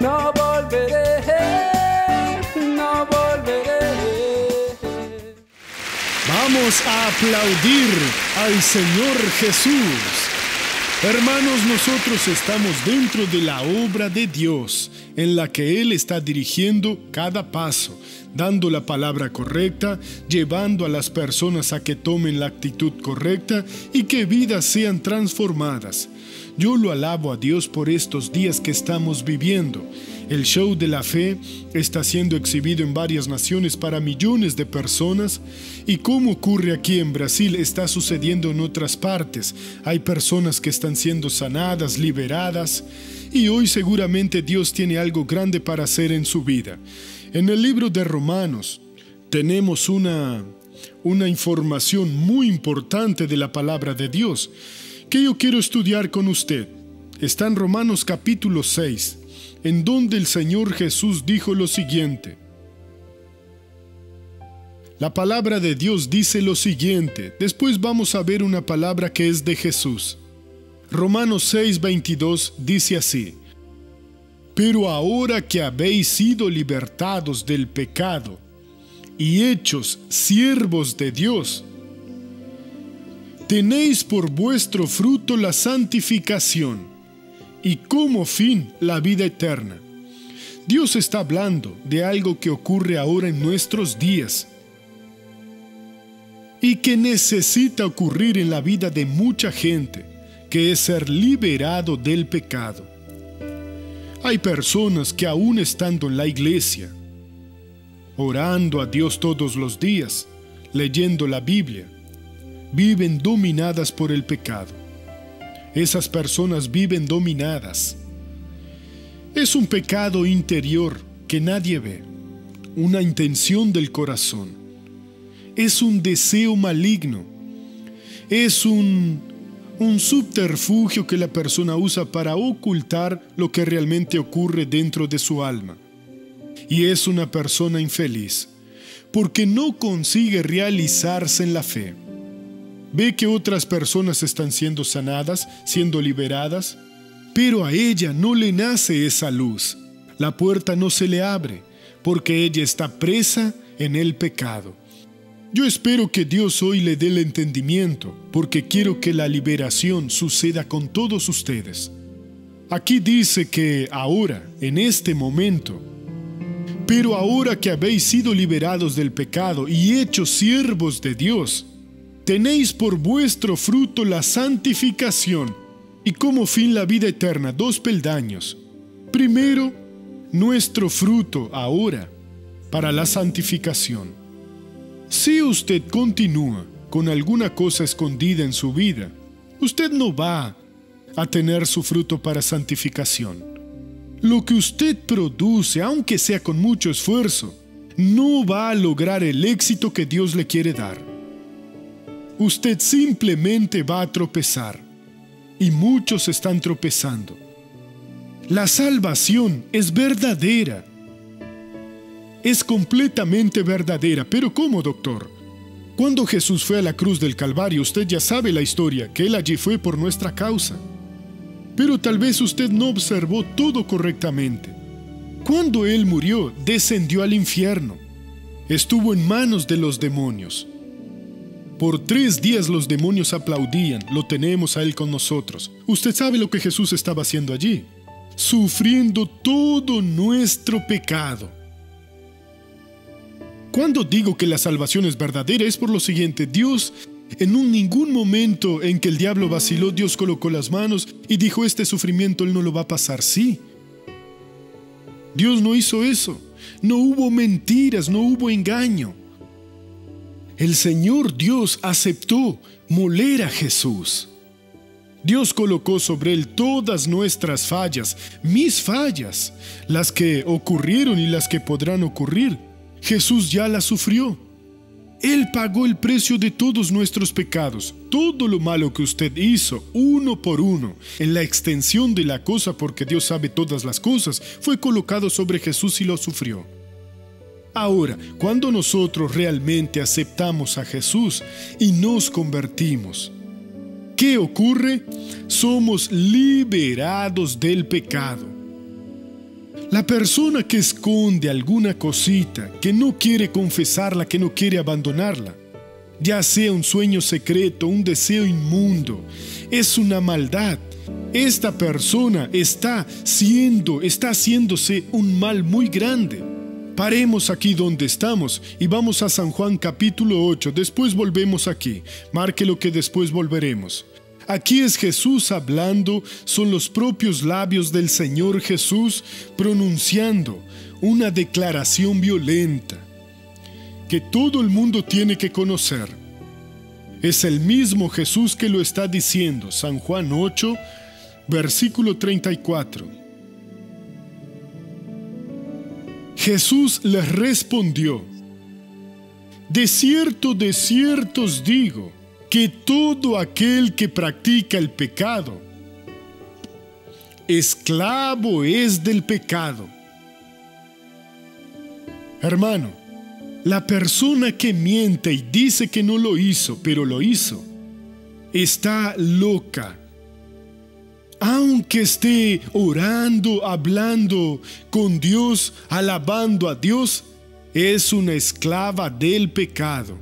no volveré, no volveré. Vamos a aplaudir al Señor Jesús. Hermanos, nosotros estamos dentro de la obra de Dios, en la que Él está dirigiendo cada paso, dando la palabra correcta, llevando a las personas a que tomen la actitud correcta y que vidas sean transformadas. Yo lo alabo a Dios por estos días que estamos viviendo. El show de la fe está siendo exhibido en varias naciones para millones de personas, y como ocurre aquí en Brasil, está sucediendo en otras partes. Hay personas que están siendo sanadas, liberadas, y hoy seguramente Dios tiene algo grande para hacer en su vida. En el libro de Romanos tenemos una información muy importante de la palabra de Dios que yo quiero estudiar con usted. Está en Romanos capítulo 6, en donde el Señor Jesús dijo lo siguiente. La palabra de Dios dice lo siguiente. Después vamos a ver una palabra que es de Jesús. Romanos 6:22 dice así: Pero ahora que habéis sido libertados del pecado y hechos siervos de Dios, tenéis por vuestro fruto la santificación y como fin la vida eterna. Dios está hablando de algo que ocurre ahora en nuestros días y que necesita ocurrir en la vida de mucha gente, que es ser liberado del pecado. Hay personas que aún estando en la iglesia, orando a Dios todos los días, leyendo la Biblia, viven dominadas por el pecado. Esas personas viven dominadas. Es un pecado interior que nadie ve, una intención del corazón. Es un deseo maligno. Es un subterfugio que la persona usa para ocultar lo que realmente ocurre dentro de su alma. Y es una persona infeliz, porque no consigue realizarse en la fe. Ve que otras personas están siendo sanadas, siendo liberadas, pero a ella no le nace esa luz. La puerta no se le abre, porque ella está presa en el pecado. Yo espero que Dios hoy le dé el entendimiento, porque quiero que la liberación suceda con todos ustedes. Aquí dice que ahora, en este momento, pero ahora que habéis sido liberados del pecado y hechos siervos de Dios, tenéis por vuestro fruto la santificación y como fin la vida eterna. 2 peldaños. Primero, nuestro fruto ahora para la santificación. Si usted continúa con alguna cosa escondida en su vida, usted no va a tener su fruto para santificación. Lo que usted produce, aunque sea con mucho esfuerzo, no va a lograr el éxito que Dios le quiere dar. Usted simplemente va a tropezar, y muchos están tropezando. La salvación es verdadera. Es completamente verdadera. ¿Pero cómo, doctor? Cuando Jesús fue a la cruz del Calvario, usted ya sabe la historia, que Él allí fue por nuestra causa. Pero tal vez usted no observó todo correctamente. Cuando Él murió, descendió al infierno. Estuvo en manos de los demonios. Por 3 días los demonios aplaudían. Lo tenemos a Él con nosotros. Usted sabe lo que Jesús estaba haciendo allí. Sufriendo todo nuestro pecado. Cuando digo que la salvación es verdadera es por lo siguiente. Dios, en ningún momento en que el diablo vaciló, Dios colocó las manos y dijo: este sufrimiento Él no lo va a pasar. Sí. Dios no hizo eso. No hubo mentiras, no hubo engaño. El Señor Dios aceptó moler a Jesús. Dios colocó sobre Él todas nuestras fallas, mis fallas, las que ocurrieron y las que podrán ocurrir. Jesús ya las sufrió. Él pagó el precio de todos nuestros pecados. Todo lo malo que usted hizo, uno por uno, en la extensión de la cosa, porque Dios sabe todas las cosas, fue colocado sobre Jesús y lo sufrió. Ahora, cuando nosotros realmente aceptamos a Jesús y nos convertimos, ¿qué ocurre? Somos liberados del pecado. La persona que esconde alguna cosita, que no quiere confesarla, que no quiere abandonarla, ya sea un sueño secreto, un deseo inmundo, es una maldad. Esta persona está haciéndose un mal muy grande. Paremos aquí donde estamos y vamos a San Juan capítulo 8. Después volvemos aquí. Marque lo que después volveremos. Aquí es Jesús hablando, son los propios labios del Señor Jesús pronunciando una declaración violenta que todo el mundo tiene que conocer. Es el mismo Jesús que lo está diciendo. San Juan 8, versículo 34. Jesús les respondió: de cierto os digo, que todo aquel que practica el pecado, esclavo es del pecado. Hermano, la persona que miente y dice que no lo hizo, pero lo hizo, está loca. Aunque esté orando, hablando con Dios, alabando a Dios, es una esclava del pecado.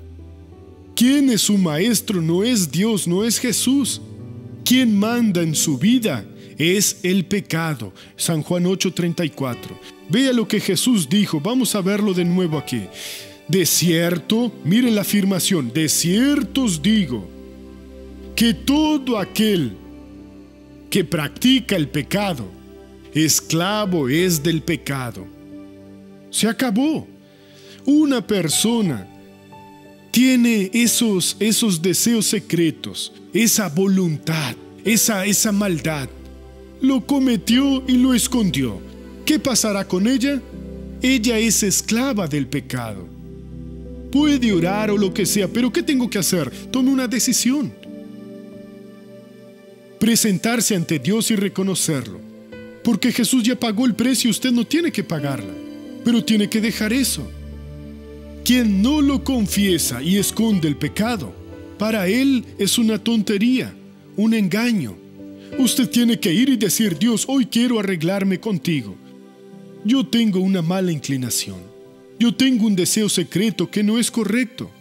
¿Quién es su maestro? No es Dios, no es Jesús. Quien manda en su vida es el pecado. San Juan 8:34. Vea lo que Jesús dijo. Vamos a verlo de nuevo aquí. De cierto, miren la afirmación, de cierto os digo, que todo aquel que practica el pecado, esclavo es del pecado. Se acabó. Una persona tiene esos deseos secretos, esa voluntad, esa maldad. Lo cometió y lo escondió. ¿Qué pasará con ella? Ella es esclava del pecado. Puede orar o lo que sea, pero ¿qué tengo que hacer? Tome una decisión. Presentarse ante Dios y reconocerlo. Porque Jesús ya pagó el precio, usted no tiene que pagarla, pero tiene que dejar eso. Quien no lo confiesa y esconde el pecado, para él es una tontería, un engaño. Usted tiene que ir y decir: Dios, hoy quiero arreglarme contigo. Yo tengo una mala inclinación. Yo tengo un deseo secreto que no es correcto.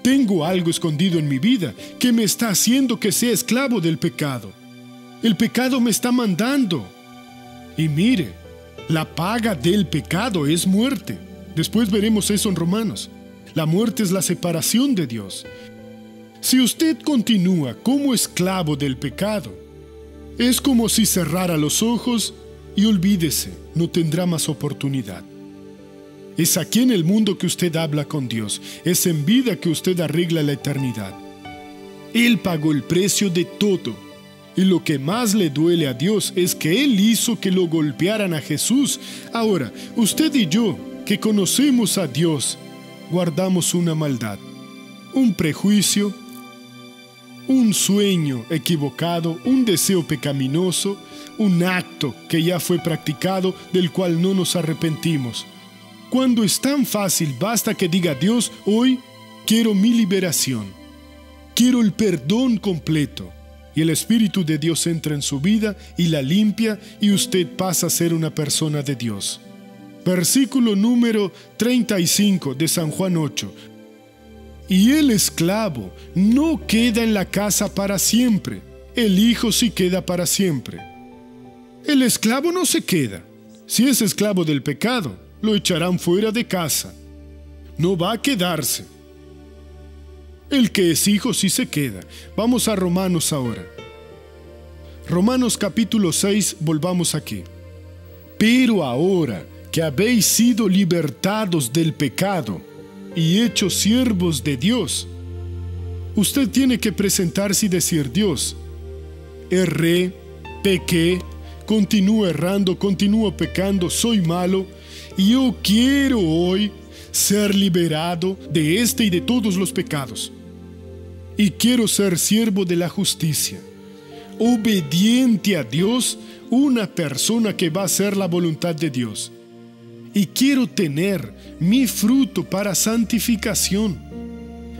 Tengo algo escondido en mi vida que me está haciendo que sea esclavo del pecado. El pecado me está mandando. Y mire, la paga del pecado es muerte. Después veremos eso en Romanos. La muerte es la separación de Dios. Si usted continúa como esclavo del pecado, es como si cerrara los ojos y olvídese, no tendrá más oportunidad. Es aquí en el mundo que usted habla con Dios. Es en vida que usted arregla la eternidad. Él pagó el precio de todo. Y lo que más le duele a Dios es que Él hizo que lo golpearan a Jesús. Ahora, usted y yo, que conocemos a Dios, guardamos una maldad, un prejuicio, un sueño equivocado, un deseo pecaminoso, un acto que ya fue practicado del cual no nos arrepentimos. Cuando es tan fácil, basta que diga: Dios, hoy quiero mi liberación, quiero el perdón completo. Y el Espíritu de Dios entra en su vida y la limpia y usted pasa a ser una persona de Dios. Versículo número 35 de San Juan 8. Y el esclavo no queda en la casa para siempre, el hijo sí queda para siempre. El esclavo no se queda. Si es esclavo del pecado, lo echarán fuera de casa. No va a quedarse. El que es hijo sí se queda. Vamos a Romanos ahora. Romanos capítulo 6, volvamos aquí. Pero ahora que habéis sido libertados del pecado y hechos siervos de Dios, usted tiene que presentarse y decir: Dios, erré, pequé, continúo errando, continúo pecando, soy malo, y yo quiero hoy ser liberado de este y de todos los pecados. Y quiero ser siervo de la justicia, obediente a Dios, una persona que va a hacer la voluntad de Dios. Y quiero tener mi fruto para santificación.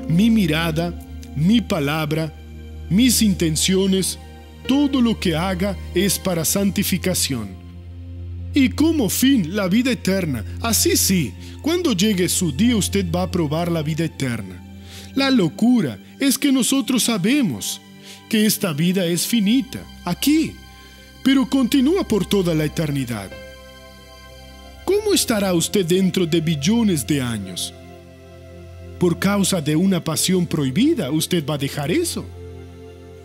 Mi mirada, mi palabra, mis intenciones, todo lo que haga es para santificación. Y como fin, la vida eterna. Así sí, cuando llegue su día usted va a probar la vida eterna. La locura es que nosotros sabemos que esta vida es finita, aquí, pero continúa por toda la eternidad. ¿Cómo estará usted dentro de billones de años? Por causa de una pasión prohibida, ¿usted va a dejar eso?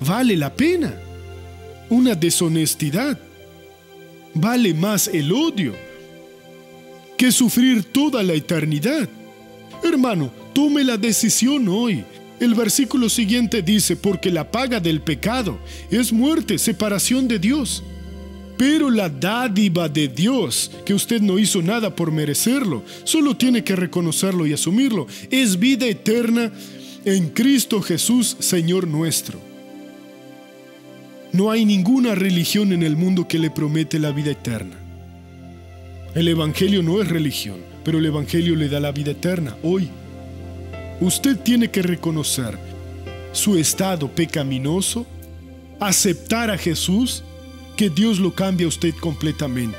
¿Vale la pena? Una deshonestidad. ¿Vale más el odio que sufrir toda la eternidad? Hermano, tome la decisión hoy. El versículo siguiente dice, porque la paga del pecado es muerte, separación de Dios. Pero la dádiva de Dios, que usted no hizo nada por merecerlo, solo tiene que reconocerlo y asumirlo, es vida eterna en Cristo Jesús, Señor nuestro. No hay ninguna religión en el mundo que le promete la vida eterna. El Evangelio no es religión, pero el Evangelio le da la vida eterna hoy. Usted tiene que reconocer su estado pecaminoso, aceptar a Jesús, que Dios lo cambie a usted completamente.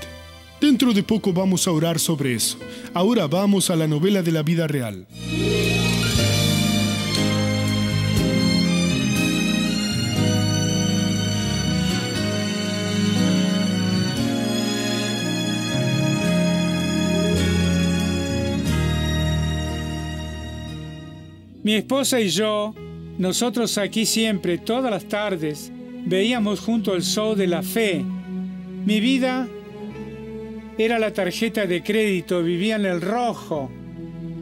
Dentro de poco vamos a orar sobre eso. Ahora vamos a la novela de la vida real. Mi esposa y yo, nosotros aquí siempre, todas las tardes, veíamos junto el show de la fe. Mi vida era la tarjeta de crédito, vivía en el rojo.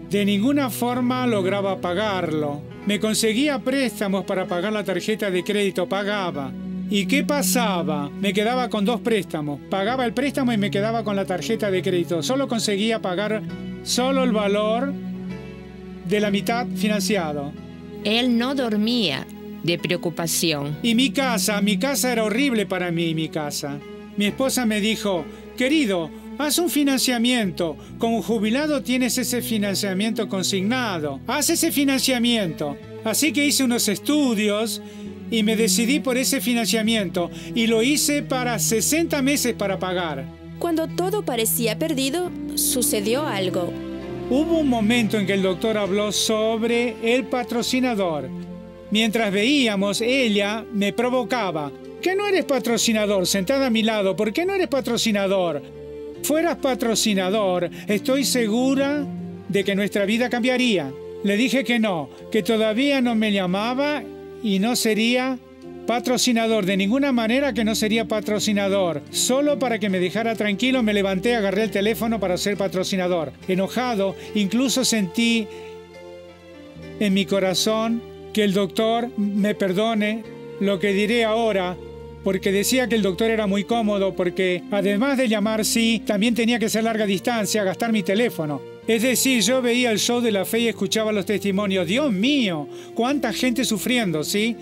De ninguna forma lograba pagarlo. Me conseguía préstamos para pagar la tarjeta de crédito, pagaba. ¿Y qué pasaba? Me quedaba con 2 préstamos. Pagaba el préstamo y me quedaba con la tarjeta de crédito. Solo conseguía pagar solo el valor de la mitad financiado. Él no dormía de preocupación. Y mi casa era horrible para mí, mi casa. Mi esposa me dijo, querido, haz un financiamiento. Como jubilado tienes ese financiamiento consignado. Haz ese financiamiento. Así que hice unos estudios y me decidí por ese financiamiento. Y lo hice para 60 meses para pagar. Cuando todo parecía perdido, sucedió algo. Hubo un momento en que el doctor habló sobre el patrocinador. Mientras veíamos, ella me provocaba. ¿Qué no eres patrocinador? Sentada a mi lado, ¿por qué no eres patrocinador? Fueras patrocinador, estoy segura de que nuestra vida cambiaría. Le dije que no, que todavía no me llamaba y no sería patrocinador. De ninguna manera que no sería patrocinador. Solo para que me dejara tranquilo me levanté, agarré el teléfono para ser patrocinador. Enojado, incluso sentí en mi corazón que el doctor me perdone lo que diré ahora, porque decía que el doctor era muy cómodo, porque además de llamar sí, también tenía que ser larga distancia, gastar mi teléfono. Es decir, yo veía el show de la fe y escuchaba los testimonios. Dios mío, cuánta gente sufriendo, ¿sí?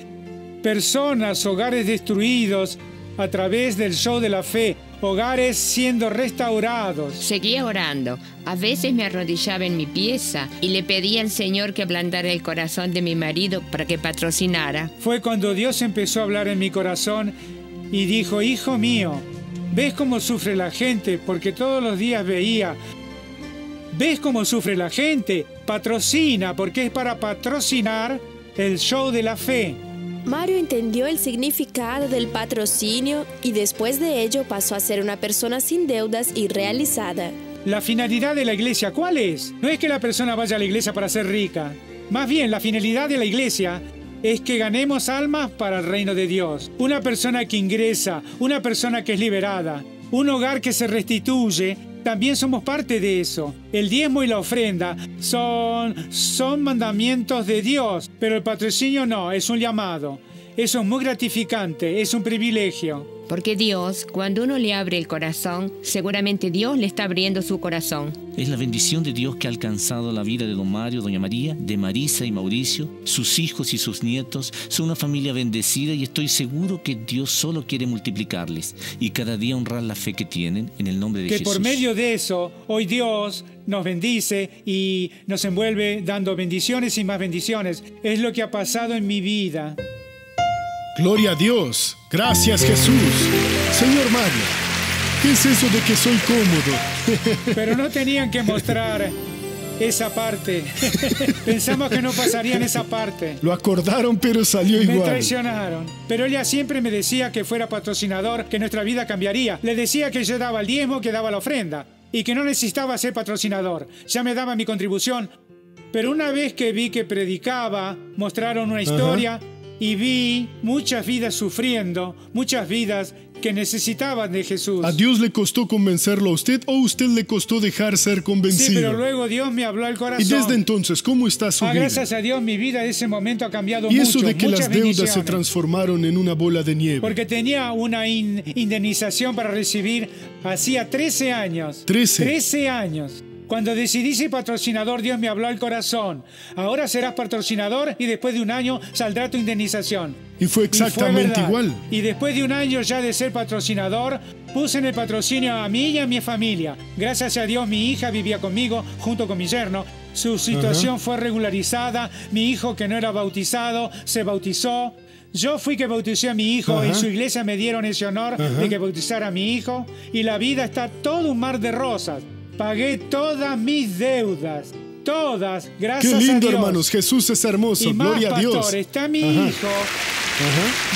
Personas, hogares destruidos a través del show de la fe, hogares siendo restaurados. Seguía orando. A veces me arrodillaba en mi pieza y le pedía al Señor que ablandara el corazón de mi marido para que patrocinara. Fue cuando Dios empezó a hablar en mi corazón y dijo, hijo mío, ¿ves cómo sufre la gente? Porque todos los días veía, ¿ves cómo sufre la gente? Patrocina, porque es para patrocinar el show de la fe. Mario entendió el significado del patrocinio y después de ello pasó a ser una persona sin deudas y realizada. La finalidad de la iglesia, ¿cuál es? No es que la persona vaya a la iglesia para ser rica. Más bien, la finalidad de la iglesia es que ganemos almas para el reino de Dios. Una persona que ingresa, una persona que es liberada, un hogar que se restituye, también somos parte de eso. El diezmo y la ofrenda son mandamientos de Dios, pero el patrocinio no, es un llamado. Eso es muy gratificante, es un privilegio. Porque Dios, cuando uno le abre el corazón, seguramente Dios le está abriendo su corazón. Es la bendición de Dios que ha alcanzado la vida de don Mario, doña María, de Marisa y Mauricio, sus hijos y sus nietos. Son una familia bendecida y estoy seguro que Dios solo quiere multiplicarles y cada día honrar la fe que tienen en el nombre de Jesús. Que por medio de eso, hoy Dios nos bendice y nos envuelve dando bendiciones y más bendiciones. Es lo que ha pasado en mi vida. Gloria a Dios. Gracias, Jesús. Señor Mario, ¿Qué es eso de que soy cómodo? Pero no tenían que mostrar esa parte. Pensamos que no pasarían esa parte. Lo acordaron, pero salió igual. Me traicionaron. Pero ella siempre me decía que fuera patrocinador, que nuestra vida cambiaría. Le decía que yo daba el diezmo, que daba la ofrenda y que no necesitaba ser patrocinador. Ya me daba mi contribución. Pero una vez que vi que predicaba, mostraron una historia y vi muchas vidas sufriendo, muchas vidas que necesitaban de Jesús. ¿A Dios le costó convencerlo a usted o usted le costó dejar ser convencido? Sí, pero luego Dios me habló al corazón. ¿Y desde entonces cómo está su vida? Gracias a Dios mi vida en ese momento ha cambiado mucho. ¿Y eso de que muchas las deudas se bendiciones. transformaron en una bola de nieve? Porque tenía una indemnización para recibir hacía 13 años. 13 años. Cuando decidí ser patrocinador, Dios me habló al corazón. Ahora serás patrocinador y después de un año saldrá tu indemnización. Y fue exactamente verdad. igual. Y después de un año ya de ser patrocinador, puse en el patrocinio a mí y a mi familia. Gracias a Dios mi hija vivía conmigo junto con mi yerno. Su situación fue regularizada. Mi hijo, que no era bautizado, se bautizó. Yo fui que bauticé a mi hijo. En su iglesia me dieron ese honor de que bautizara a mi hijo. Y la vida está todo un mar de rosas. Pagué todas mis deudas. Todas, gracias a Dios. Qué lindo, hermanos. Jesús es hermoso. Y más, Gloria a Dios. pastor, está mi hijo.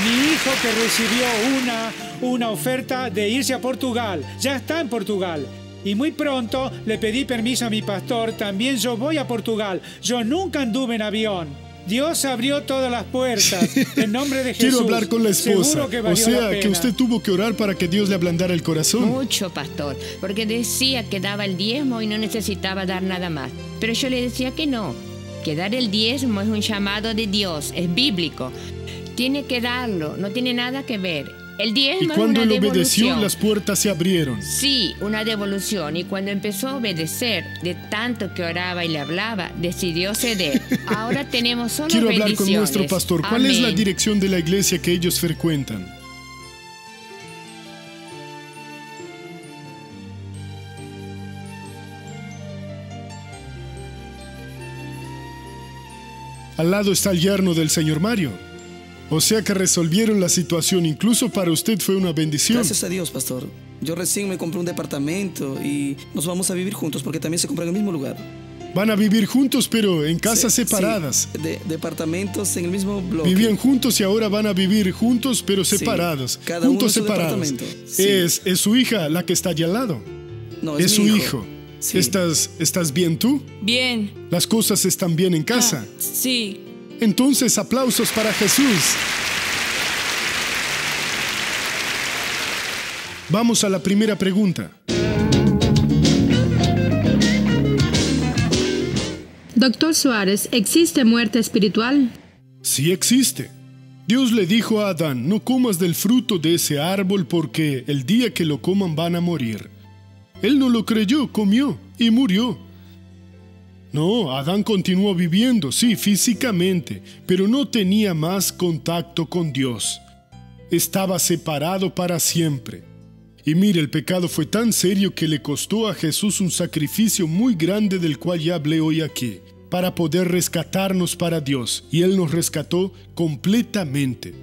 Mi hijo que recibió una oferta de irse a Portugal. Ya está en Portugal. Y muy pronto le pedí permiso a mi pastor. También yo voy a Portugal. Yo nunca anduve en avión. Dios abrió todas las puertas en nombre de Jesús. Quiero hablar con la esposa. Seguro que valió o sea, la pena. que usted tuvo que orar para que Dios le ablandara el corazón. Mucho, pastor, porque decía que daba el diezmo y no necesitaba dar nada más. Pero yo le decía que no, que dar el diezmo es un llamado de Dios, es bíblico. Tiene que darlo, no tiene nada que ver. El diezmo Y es cuando una él obedeció, devolución. las puertas se abrieron. Sí, una devolución. Y cuando empezó a obedecer, de tanto que oraba y le hablaba, decidió ceder. Ahora tenemos solo Quiero hablar bendiciones. con nuestro pastor. ¿Cuál es la Amén. dirección de la iglesia que ellos frecuentan? Al lado está el yerno del señor Mario. O sea que resolvieron la situación. Incluso para usted fue una bendición. Gracias a Dios, pastor. Yo recién me compré un departamento y nos vamos a vivir juntos porque también se compra en el mismo lugar. Van a vivir juntos, pero en casas Sí, separadas. sí, departamentos en el mismo bloque. Vivían juntos y ahora van a vivir juntos, pero Sí, separados. cada Juntos uno en su separados. departamento. Sí. Es su hija la que está allá al lado. No, Es su mi hijo. Sí. ¿Estás bien tú? Bien. Las cosas están bien en casa. Sí. Entonces, aplausos para Jesús. Vamos a la primera pregunta. Doctor Suárez, ¿existe muerte espiritual? Sí existe. Dios le dijo a Adán, no comas del fruto de ese árbol porque el día que lo coman van a morir. Él no lo creyó, comió y murió. No, Adán continuó viviendo, sí, físicamente, pero no tenía más contacto con Dios. Estaba separado para siempre. Y mire, el pecado fue tan serio que le costó a Jesús un sacrificio muy grande del cual ya hablé hoy aquí, para poder rescatarnos para Dios, y Él nos rescató completamente.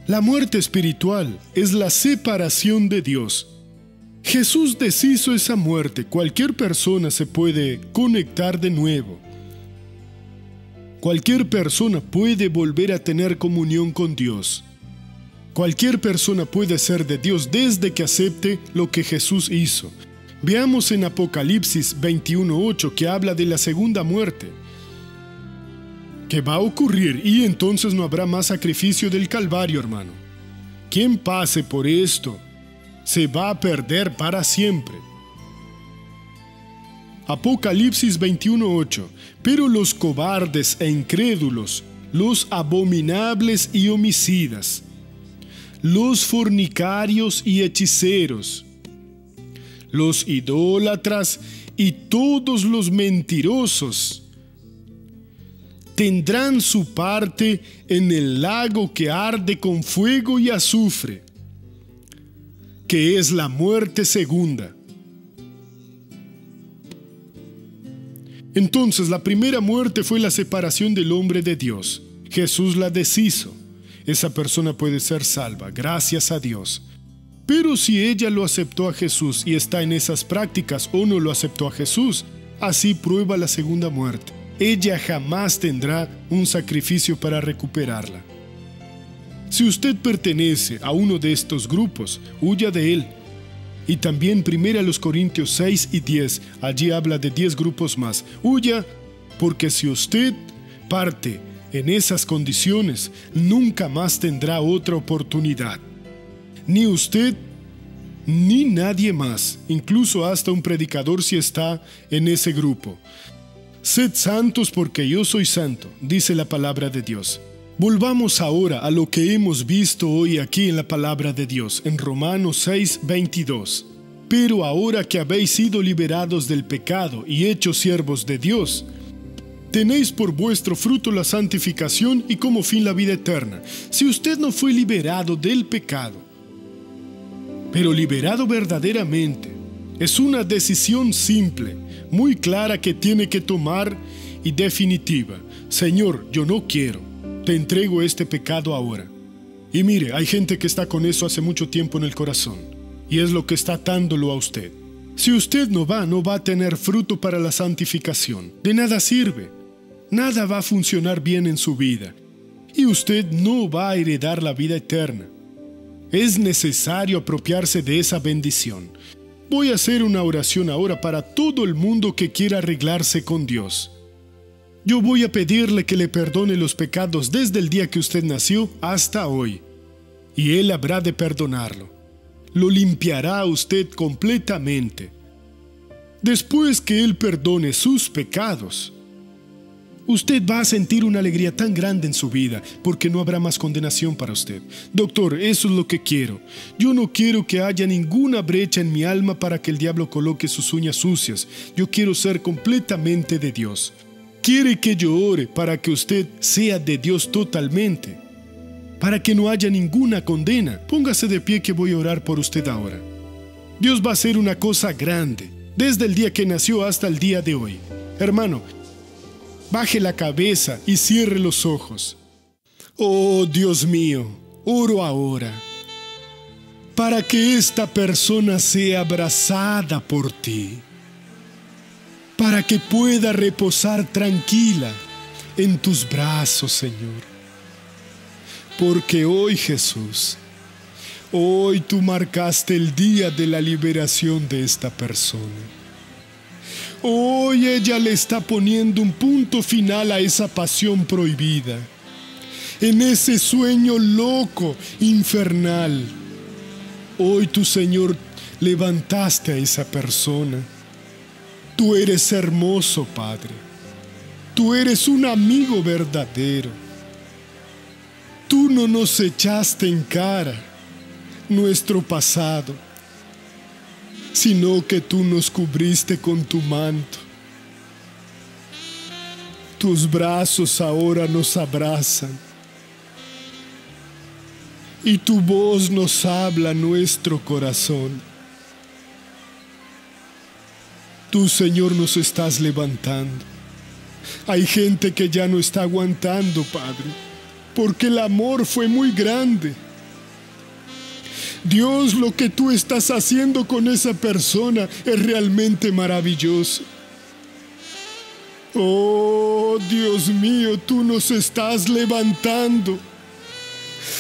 La muerte espiritual es la separación de Dios. Jesús deshizo esa muerte. Cualquier persona se puede conectar de nuevo. Cualquier persona puede volver a tener comunión con Dios. Cualquier persona puede ser de Dios desde que acepte lo que Jesús hizo. Veamos en Apocalipsis 21:8 que habla de la segunda muerte, que va a ocurrir y entonces no habrá más sacrificio del Calvario, hermano. Quien pase por esto se va a perder para siempre. Apocalipsis 21:8. Pero los cobardes e incrédulos, los abominables y homicidas, los fornicarios y hechiceros, los idólatras y todos los mentirosos tendrán su parte en el lago que arde con fuego y azufre, que es la muerte segunda. Entonces, la primera muerte fue la separación del hombre de Dios. Jesús la deshizo. Esa persona puede ser salva, gracias a Dios. Pero si ella lo aceptó a Jesús y está en esas prácticas o no lo aceptó a Jesús, así prueba la segunda muerte. Ella jamás tendrá un sacrificio para recuperarla. Si usted pertenece a uno de estos grupos, huya de él. Y también 1 Corintios 6 y 10, allí habla de 10 grupos más. Huya, porque si usted parte en esas condiciones, nunca más tendrá otra oportunidad. Ni usted, ni nadie más, incluso hasta un predicador si está en ese grupo. Sed santos porque yo soy santo, dice la palabra de Dios. Volvamos ahora a lo que hemos visto hoy aquí en la palabra de Dios, en Romanos 6, 22. Pero ahora que habéis sido liberados del pecado y hechos siervos de Dios, tenéis por vuestro fruto la santificación y como fin la vida eterna. Si usted no fue liberado del pecado, pero liberado verdaderamente, es una decisión simple, muy clara que tiene que tomar y definitiva. Señor, yo no quiero. Te entrego este pecado ahora. Y mire, hay gente que está con eso hace mucho tiempo en el corazón. Y es lo que está atándolo a usted. Si usted no va a tener fruto para la santificación. De nada sirve. Nada va a funcionar bien en su vida. Y usted no va a heredar la vida eterna. Es necesario apropiarse de esa bendición. Voy a hacer una oración ahora para todo el mundo que quiera arreglarse con Dios. Yo voy a pedirle que le perdone los pecados desde el día que usted nació hasta hoy. Y Él habrá de perdonarlo. Lo limpiará a usted completamente. Después que Él perdone sus pecados, usted va a sentir una alegría tan grande en su vida, porque no habrá más condenación para usted. Doctor, eso es lo que quiero. Yo no quiero que haya ninguna brecha en mi alma para que el diablo coloque sus uñas sucias. Yo quiero ser completamente de Dios. Quiere que yo ore para que usted sea de Dios totalmente, para que no haya ninguna condena. Póngase de pie que voy a orar por usted ahora. Dios va a hacer una cosa grande, desde el día que nació hasta el día de hoy. Hermano, baje la cabeza y cierre los ojos. Oh Dios mío, oro ahora para que esta persona sea abrazada por ti, para que pueda reposar tranquila en tus brazos, Señor. Porque hoy, Jesús, hoy tú marcaste el día de la liberación de esta persona. Hoy ella le está poniendo un punto final a esa pasión prohibida, en ese sueño loco, infernal. Hoy tú, Señor, levantaste a esa persona. Tú eres hermoso, Padre. Tú eres un amigo verdadero. Tú no nos echaste en cara nuestro pasado, sino que tú nos cubriste con tu manto. Tus brazos ahora nos abrazan y tu voz nos habla a nuestro corazón. Tú, Señor, nos estás levantando. Hay gente que ya no está aguantando, Padre, porque el amor fue muy grande. Dios, lo que tú estás haciendo con esa persona es realmente maravilloso. Oh, Dios mío, tú nos estás levantando,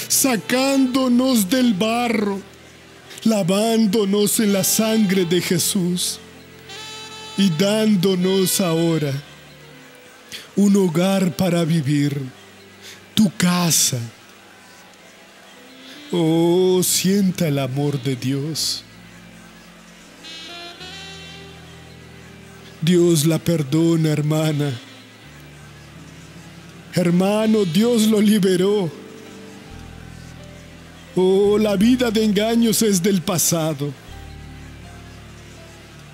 sacándonos del barro, lavándonos en la sangre de Jesús y dándonos ahora un hogar para vivir, tu casa. Oh, sienta el amor de Dios. Dios la perdona, hermana. Hermano, Dios lo liberó. Oh, la vida de engaños es del pasado.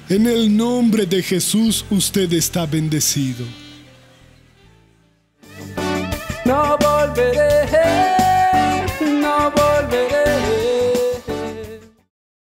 En el nombre de Jesús, usted está bendecido. No volveré.